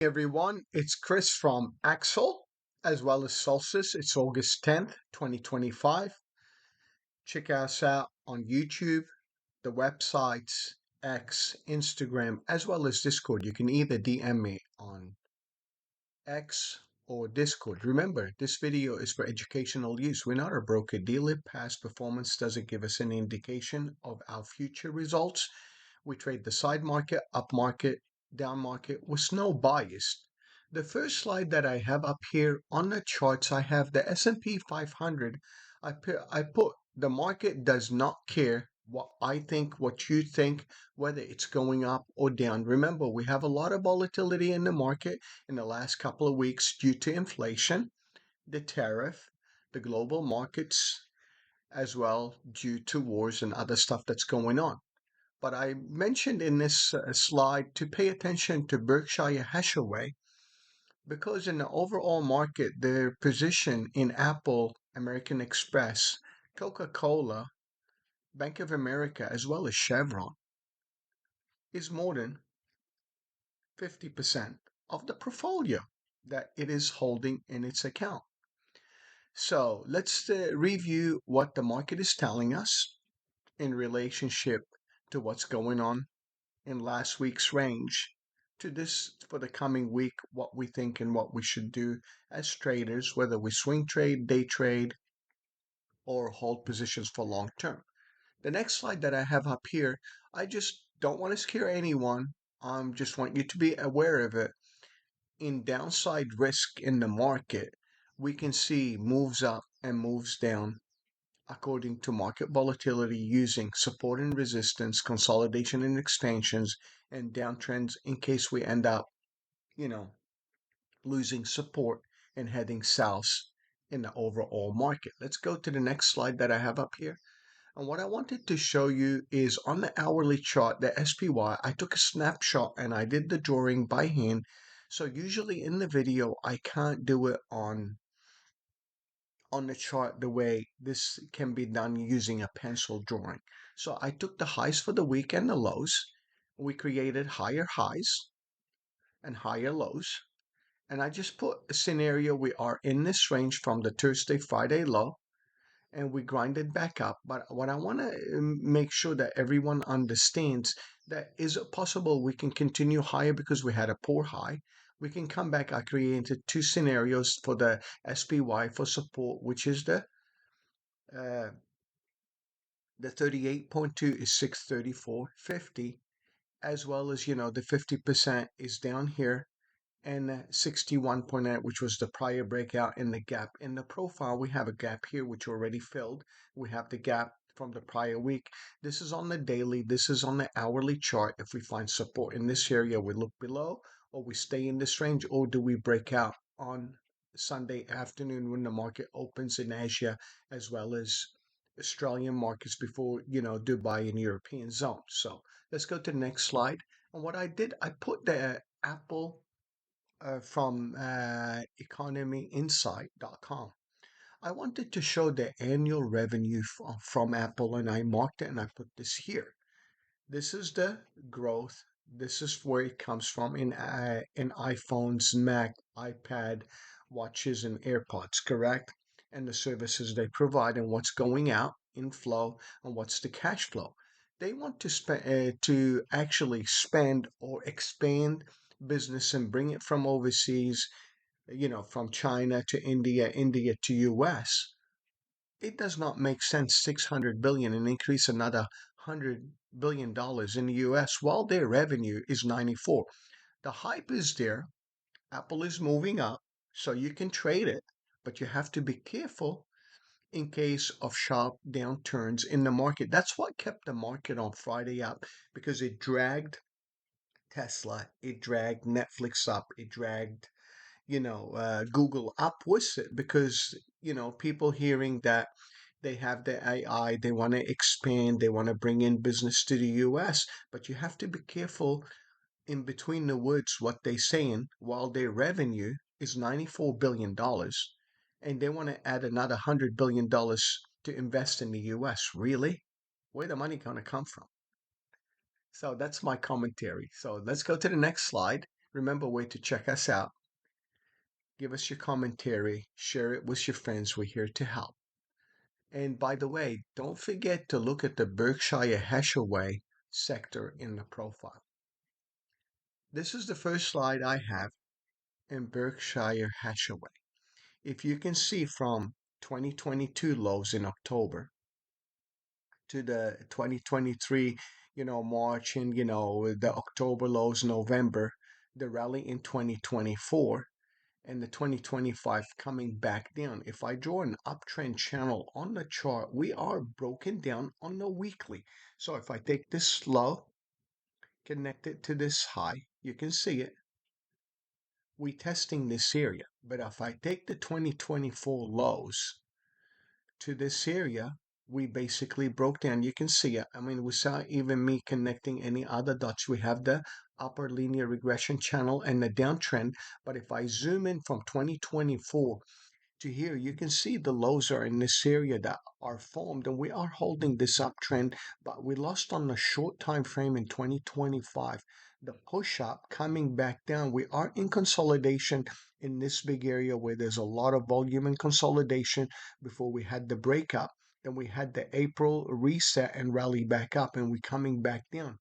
Everyone, it's Chris from Axel as well as Solstice. It's August 10th, 2025. Check us out on YouTube, the websites, X, Instagram, as well as Discord. You can either DM me on X or Discord. Remember, this video is for educational use. We're not a broker dealer. Past performance doesn't give us any indication of our future results. We trade the side market, up market, down market with no bias. The first slide that I have up here on the charts, I have the S&P 500. I put the market does not care what I think, what you think, whether it's going up or down. Remember, we have a lot of volatility in the market in the last couple of weeks due to inflation, the tariff, the global markets, as well due to wars and other stuff that's going on. But I mentioned in this slide to pay attention to Berkshire Hathaway because in the overall market, their position in Apple, American Express, Coca-Cola, Bank of America, as well as Chevron is more than 50% of the portfolio that it is holding in its account. So let's review what the market is telling us in relationship to what's going on in last week's range to this for the coming week, what we think and what we should do as traders, whether we swing trade, day trade, or hold positions for long term. The next slide that I have up here, I just don't want to scare anyone. Just want you to be aware of it. In downside risk in the market, we can see moves up and moves down according to market volatility using support and resistance, consolidation and expansions, and downtrends in case we end up, you know, losing support and heading south in the overall market. Let's go to the next slide that I have up here. And what I wanted to show you is on the hourly chart, the SPY, I took a snapshot and I did the drawing by hand. So usually in the video, I can't do it on the chart the way this can be done using a pencil drawing. So I took the highs for the week and the lows. We created higher highs and higher lows. And I just put a scenario we are in this range from the Thursday, Friday low, and we grinded back up. But what I want to make sure that everyone understands that is it possible we can continue higher because we had a poor high. We can come back. I created two scenarios for the SPY for support, which is uh, the 38.2 is 634.50, as well as the 50% is down here and 61.8, which was the prior breakout in the gap. In the profile, we have a gap here, which already filled. We have the gap from the prior week. This is on the daily. This is on the hourly chart. If we find support in this area, we look below, or we stay in this range, or do we break out on Sunday afternoon when the market opens in Asia, as well as Australian markets before, Dubai and European zone. So let's go to the next slide. And what I did, I put the Apple from economyinsight.com. I wanted to show the annual revenue from Apple, and I marked it and I put this here. This is the growth. This is where it comes from in iPhones, Mac, iPad, watches, and AirPods, correct? And the services they provide and what's going out in flow and what's the cash flow. They want to actually spend or expand business and bring it from overseas, from China to India, India to US. It does not make sense 600 billion and increase another 100 billion dollars in the US while their revenue is 94. The hype is there. Apple is moving up, so you can trade it, but you have to be careful in case of sharp downturns in the market. That's what kept the market on Friday up because it dragged Tesla, it dragged Netflix up, it dragged Google up with it because people hearing that they have the AI, they want to expand, they want to bring in business to the US, but you have to be careful in between the words what they're saying while their revenue is $94 billion and they want to add another $100 billion to invest in the US. Really? Where the money going to come from? So that's my commentary. So let's go to the next slide. Remember where to check us out. Give us your commentary, share it with your friends. We're here to help. And by the way, don't forget to look at the Berkshire Hathaway sector in the profile. This is the first slide I have in Berkshire Hathaway. If you can see from 2022 lows in October to the 2023, March and, the October lows, November, the rally in 2024, and the 2025 coming back down. If I draw an uptrend channel on the chart, we are broken down on the weekly. So if I take this low, connect it to this high, you can see it. We testing this area. But if I take the 2024 lows to this area, we basically broke down. You can see it. I mean, without even me connecting any other dots, we have the upper linear regression channel and the downtrend. But if I zoom in from 2024 to here, you can see the lows are in this area that are formed, and we are holding this uptrend, but we lost on the short time frame in 2025. The push up coming back down, we are in consolidation in this big area where there's a lot of volume and consolidation before we had the breakup. Then we had the April reset and rally back up, and we coming back down.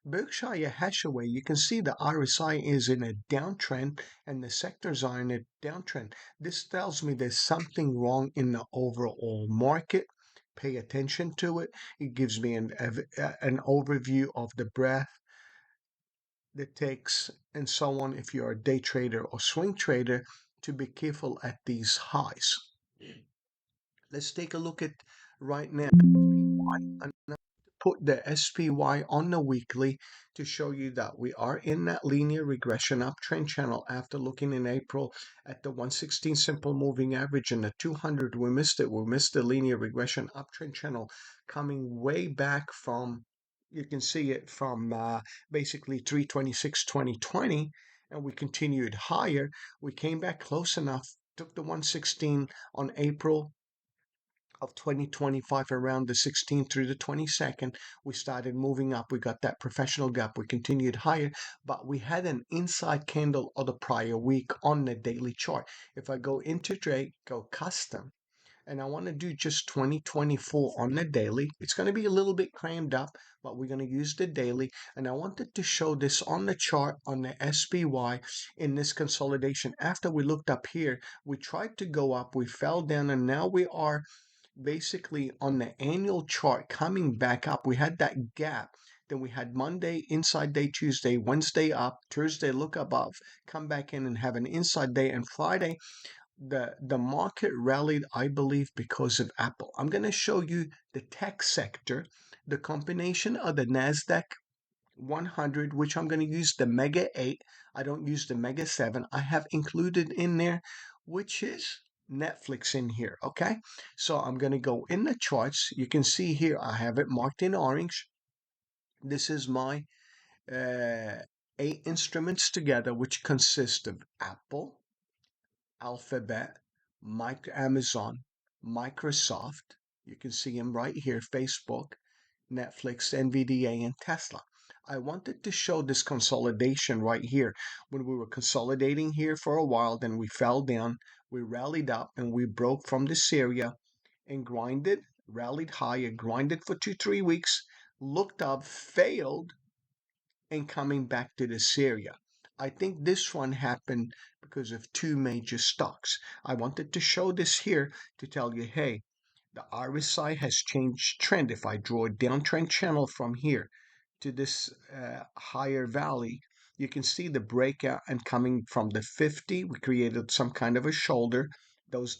Berkshire Hathaway, you can see the RSI is in a downtrend and the sectors are in a downtrend. This tells me there's something wrong in the overall market. Pay attention to it. It gives me an overview of the breadth, the ticks, and so on. If you're a day trader or swing trader, to be careful at these highs. Let's take a look at right now. Put the SPY on the weekly to show you that we are in that linear regression uptrend channel after looking in April at the 116 simple moving average and the 200. We missed it. We missed the linear regression uptrend channel coming way back from, you can see it from basically 326 2020, and we continued higher. We came back close enough, took the 116 on April of 2025 around the 16th through the 22nd. We started moving up. We got that professional gap. We continued higher, but we had an inside candle of the prior week on the daily chart. If I go into trade, go custom, and I want to do just 2024 on the daily. It's going to be a little bit crammed up, but we're going to use the daily. And I wanted to show this on the chart on the SPY in this consolidation. After we looked up here, we tried to go up, we fell down, and now we are basically on the annual chart coming back up. We had that gap. Then we had Monday, inside day, Tuesday, Wednesday up, Thursday look above, come back in and have an inside day. And Friday, the market rallied, I believe, because of Apple. I'm going to show you the tech sector, the combination of the NASDAQ 100, which I'm going to use the Mega 8. I don't use the Mega 7. I have included in there, which is Netflix in here. Okay. So I'm going to go in the charts. You can see here, I have it marked in orange. This is my 8 instruments together, which consist of Apple, Alphabet, Amazon, Microsoft. You can see them right here, Facebook, Netflix, nvda, and Tesla. I wanted to show this consolidation right here. When we were consolidating here for a while, then we fell down, we rallied up, and we broke from this area and grinded, rallied higher, grinded for 2, 3 weeks, looked up, failed, and coming back to this area. I think this one happened because of two major stocks. I wanted to show this here to tell you, hey, the RSI has changed trend. If I draw a downtrend channel from here to this higher valley, you can see the breakout and coming from the 50, we created some kind of a shoulder, those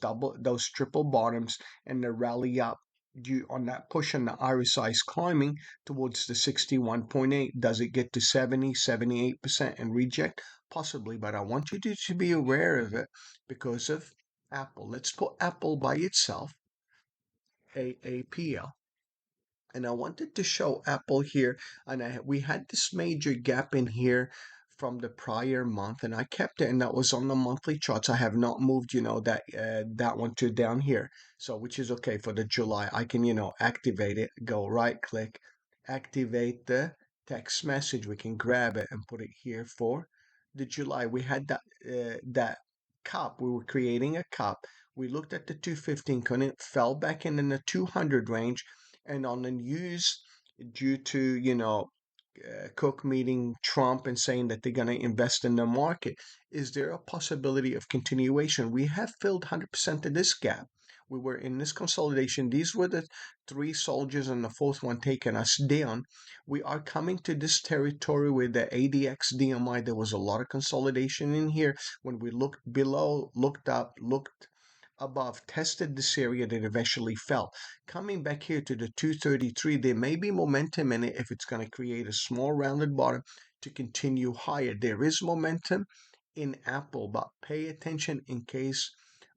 triple bottoms, and the rally up due on that push, and the RSI is climbing towards the 61.8. Does it get to 70, 78% and reject? Possibly, but I want you to be aware of it because of Apple. Let's put Apple by itself, AAPL. And I wanted to show Apple here, and we had this major gap in here from the prior month, and I kept it, and that was on the monthly charts. I have not moved, that one to down here, so which is okay for the July. I can, activate it, go right click, activate the text message. We can grab it and put it here for the July, we had that cup. We were creating a cup. We looked at the 215, couldn't, fell back in the 200 range, and on the news, due to Cook meeting Trump and saying that they're going to invest in the market. Is there a possibility of continuation? We have filled 100% of this gap. We were in this consolidation. These were the three soldiers and the fourth one taking us down. We are coming to this territory with the ADX DMI. There was a lot of consolidation in here. When we looked below, looked up, looked above, tested this area that eventually fell. Coming back here to the 233, there may be momentum in it if it's going to create a small rounded bottom to continue higher. There is momentum in Apple, but pay attention in case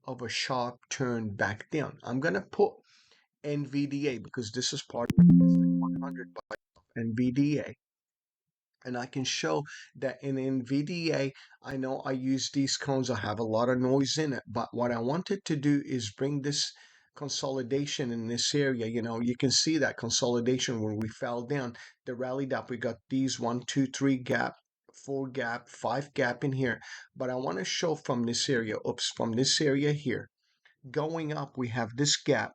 of a sharp turn back down. I'm going to put NVDA because this is part of the 100 by NVDA, and I can show that in NVDA, I know I use these cones, I have a lot of noise in it, but what I wanted to do is bring this consolidation in this area. You can see that consolidation when we fell down, the rally that we got these one, two, three gap, four gap, five gap in here. But I want to show from this area, from this area here, going up, we have this gap.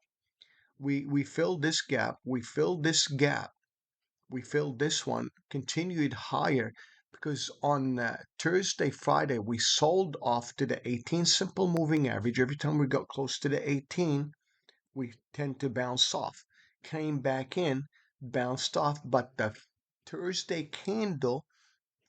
We fill this gap, we fill this gap, we filled this one, continued higher because on Thursday, Friday, we sold off to the 18 simple moving average. Every time we got close to the 18, we tend to bounce off. Came back in, bounced off, but the Thursday candle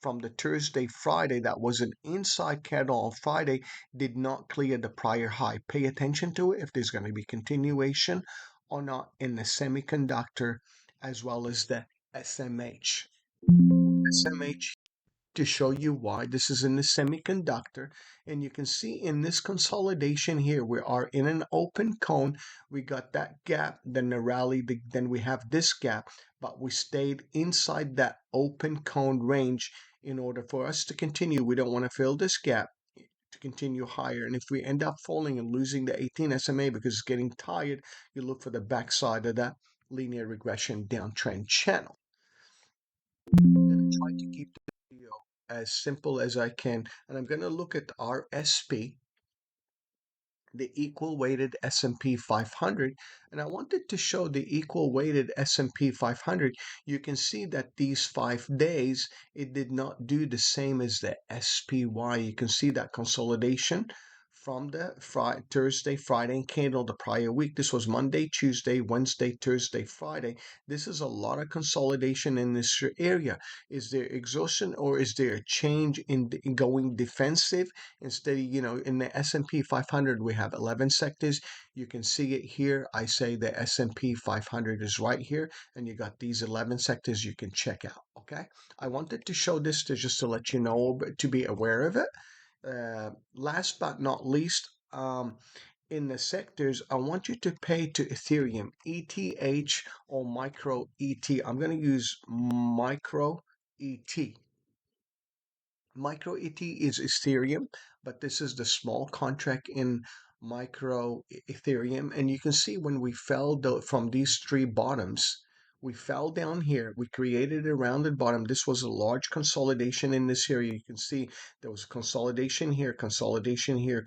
from the Thursday, Friday, that was an inside candle on Friday, did not clear the prior high. Pay attention to it if there's going to be continuation or not in the semiconductor as well as the SMH. SMH to show you why this is in the semiconductor, and you can see in this consolidation here we are in an open cone. We got that gap, then the rally, then we have this gap, but we stayed inside that open cone range in order for us to continue. We don't want to fill this gap to continue higher, and if we end up falling and losing the 18 SMA because it's getting tired, you look for the backside of that linear regression downtrend channel. I'm going to try to keep the video as simple as I can, and I'm going to look at RSP, the equal weighted S&P 500, and I wanted to show the equal weighted S&P 500. You can see that these 5 days it did not do the same as the SPY. You can see that consolidation from the Thursday, Friday candle the prior week. This was Monday, Tuesday, Wednesday, Thursday, Friday. This is a lot of consolidation in this area. Is there exhaustion or is there a change in going defensive? Instead, in the S&P 500, we have 11 sectors. You can see it here. I say the S&P 500 is right here, and you got these 11 sectors you can check out. Okay, I wanted to show this just to let you know, to be aware of it. Last but not least, in the sectors, I want you to pay to Ethereum, ETH or micro ET. I'm going to use micro ET. Micro ET is Ethereum, but this is the small contract in micro Ethereum. And you can see when we fell from these three bottoms, we fell down here. We created a rounded bottom. This was a large consolidation in this area. You can see there was consolidation here, consolidation here,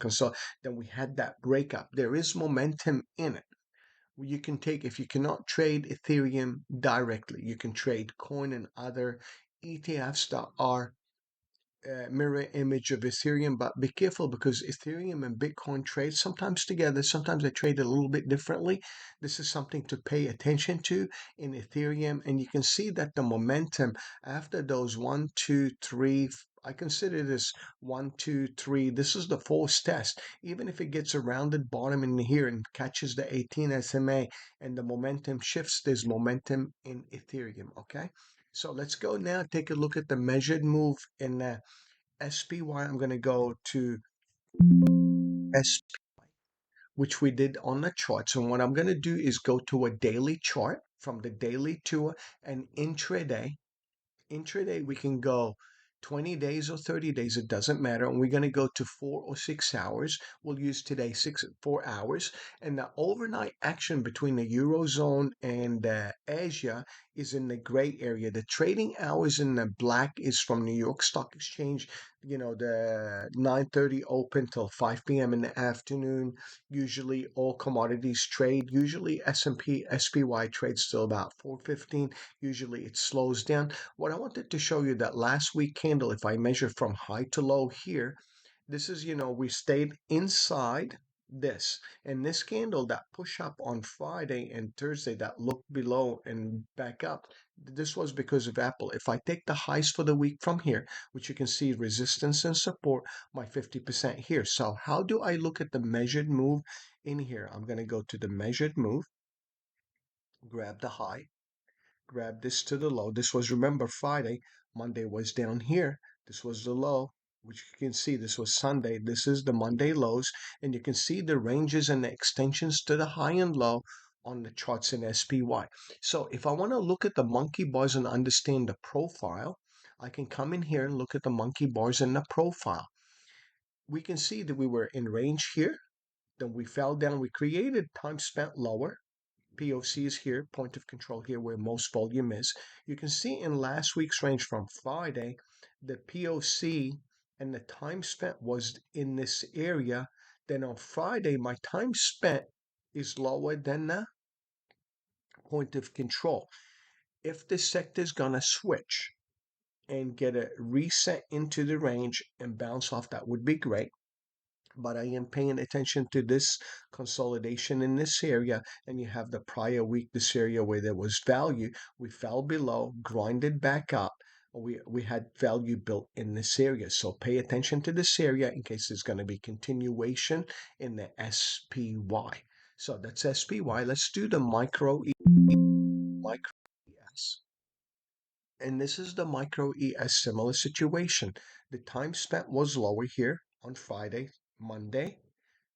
then we had that breakup. There is momentum in it. You can take, if you cannot trade Ethereum directly, you can trade coin and other ETFs that are mirror image of Ethereum, but be careful because Ethereum and Bitcoin trade sometimes together, sometimes they trade a little bit differently. This is something to pay attention to in Ethereum, and you can see that the momentum after those one, two, three, I consider this one, two, three. This is the fourth test. Even if it gets a rounded bottom in here and catches the 18 SMA and the momentum shifts, there's momentum in Ethereum. Okay. So let's go now take a look at the measured move in SPY. I'm going to go to SPY, which we did on the charts. And what I'm going to do is go to a daily chart, from the daily to an intraday. Intraday, we can go 20 days or 30 days, it doesn't matter. And we're going to go to 4 or 6 hours. We'll use today 4 hours. And the overnight action between the Eurozone and Asia is in the gray area. The trading hours in the black is from New York Stock Exchange, the 9:30 open till 5 p.m. in the afternoon. Usually all commodities trade. Usually S&P SPY trades till about 4:15. Usually it slows down. What I wanted to show you that last week candle, if I measure from high to low here, this is, we stayed inside this. And this candle that push up on Friday and Thursday that looked below and back up, this was because of Apple. If I take the highs for the week from here, which you can see resistance and support, my 50% here. So how do I look at the measured move in here? I'm going to go to the measured move, grab the high, grab this to the low. This was, remember, Friday. Monday was down here. This was the low, which you can see. This was Sunday. This is the Monday lows. And you can see the ranges and the extensions to the high and low on the charts in SPY. So if I want to look at the monkey bars and understand the profile, I can come in here and look at the monkey bars in the profile. We can see that we were in range here. Then we fell down. We created time spent lower. POC is here, point of control here where most volume is. You can see in last week's range from Friday, the POC and the time spent was in this area. Then on Friday, my time spent is lower than the point of control. If the sector is going to switch and get a reset into the range and bounce off, that would be great. But I am paying attention to this consolidation in this area. And you have the prior week, this area where there was value. We fell below, grinded back up. We had value built in this area. So pay attention to this area in case there's going to be continuation in the SPY. So that's SPY. Let's do the micro ES. And this is the micro ES similar situation. The time spent was lower here on Friday, Monday.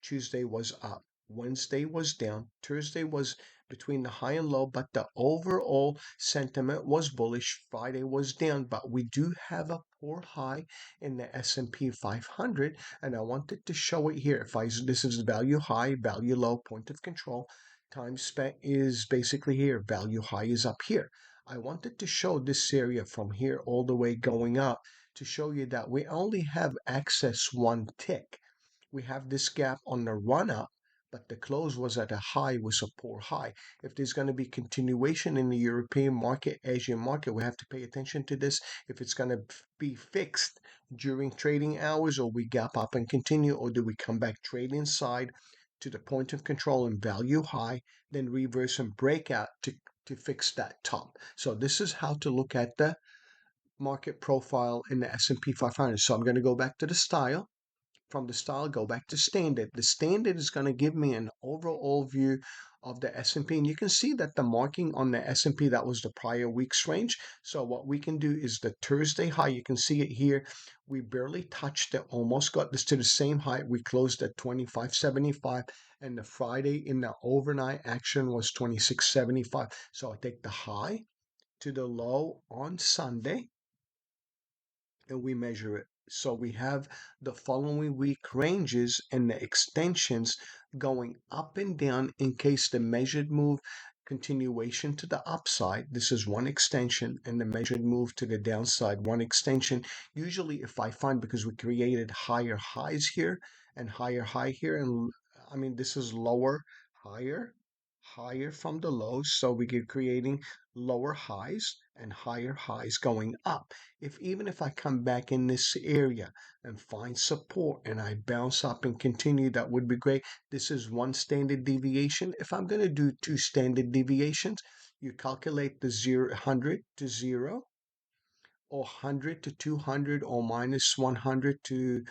Tuesday was up. Wednesday was down. Thursday was between the high and low, but the overall sentiment was bullish. Friday was down, but we do have a poor high in the S&P 500, and I wanted to show it here. This is value high, value low, point of control. Time spent is basically here. Value high is up here. I wanted to show this area from here all the way going up to show you that we only have access one tick. We have this gap on the run up, but the close was at a high, was a poor high. If there's going to be continuation in the European market, Asian market, we have to pay attention to this. If it's going to be fixed during trading hours, or we gap up and continue, or do we come back trade inside to the point of control and value high, then reverse and break out to fix that top. So this is how to look at the market profile in the S&P 500. So I'm going to go back to the style. From the style, go back to standard. The standard is going to give me an overall view of the S&P, and you can see that the marking on the S&P, that was the prior week's range. So what we can do is the Thursday high, you can see it here. We barely touched it, almost got this to the same height. We closed at 25.75, and the Friday in the overnight action was 26.75. So I take the high to the low on Sunday and we measure it. So we have the following week ranges and the extensions going up and down in case the measured move continuation to the upside. This is one extension, and the measured move to the downside, one extension. Usually if I find, because we created higher highs here and higher high here, and I mean this is lower, higher, higher from the lows. So we get creating lower highs and higher highs going up. Even if I come back in this area and find support and I bounce up and continue, that would be great. This is one standard deviation. If I'm going to do two standard deviations, you calculate the 100 to 0, or 100 to 200, or minus 100 to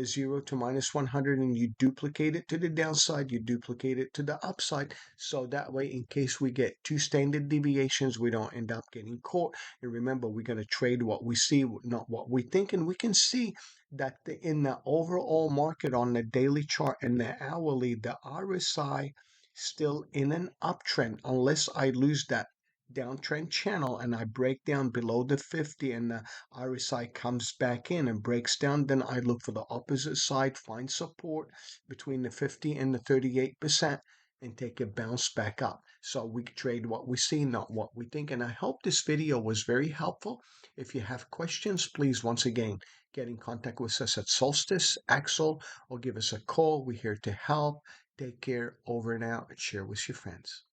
0 to minus 100, and you duplicate it to the downside, you duplicate it to the upside. So that way, in case we get two standard deviations, we don't end up getting caught. And remember, we're going to trade what we see, not what we think. And we can see that in the overall market on the daily chart and the hourly, the RSI still in an uptrend, unless I lose that downtrend channel and I break down below the 50 and the RSI comes back in and breaks down, then I look for the opposite side, find support between the 50 and the 38%, and take a bounce back up. So we trade what we see, not what we think. And I hope this video was very helpful. If you have questions, please once again get in contact with us at Solstice, Axel, or give us a call. We're here to help. Take care. Over and out, and share with your friends.